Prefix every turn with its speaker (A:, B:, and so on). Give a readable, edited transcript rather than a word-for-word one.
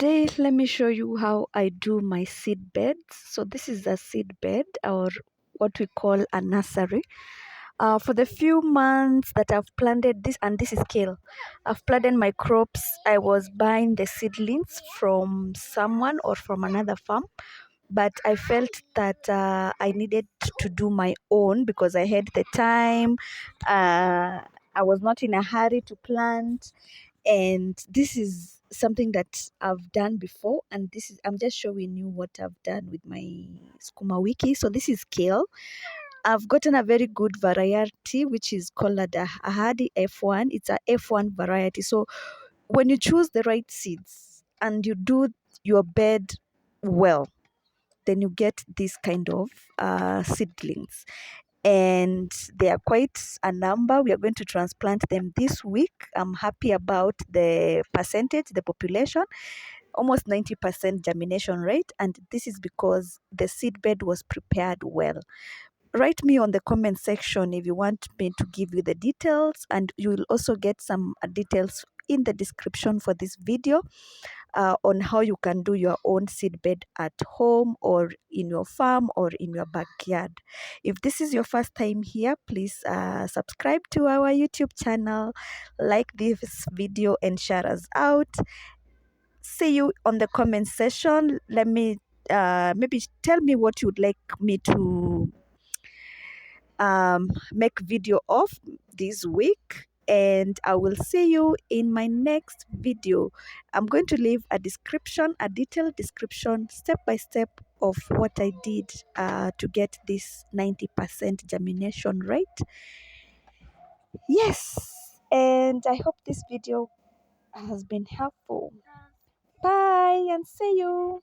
A: Today, let me show you how I do my seed beds. So this is a seed bed, or what we call a nursery. For the few months that I've planted this, and this is kale, I've planted my crops. I was buying the seedlings from someone or from another farm, but I felt that I needed to do my own because I had the time. I was not in a hurry to plant, and this is something that I've done before, and I'm just showing you what I've done with my skuma wiki. So this is kale. I've gotten a very good variety which is called a Ahadi F1. It's a F1 variety. So when you choose the right seeds and you do your bed well, then you get this kind of seedlings, and they are quite a number. We are going to transplant them this week. I'm happy about the percentage, the population, almost 90% germination rate, and this is because the seed bed was prepared well. Write me on the comment section if you want me to give you the details, and you will also get some details in the description for this video on how you can do your own seed bed at home or in your farm or in your backyard. If this is your first time here, please subscribe to our YouTube channel, like this video, and share us out. See you on the comment section. Let me maybe tell me what you'd like me to make video of this week, and I will see you in my next video. I'm going to leave a description, a detailed description, step by step, of what I did to get this 90% germination rate. Yes, and I hope this video has been helpful. Bye and see you.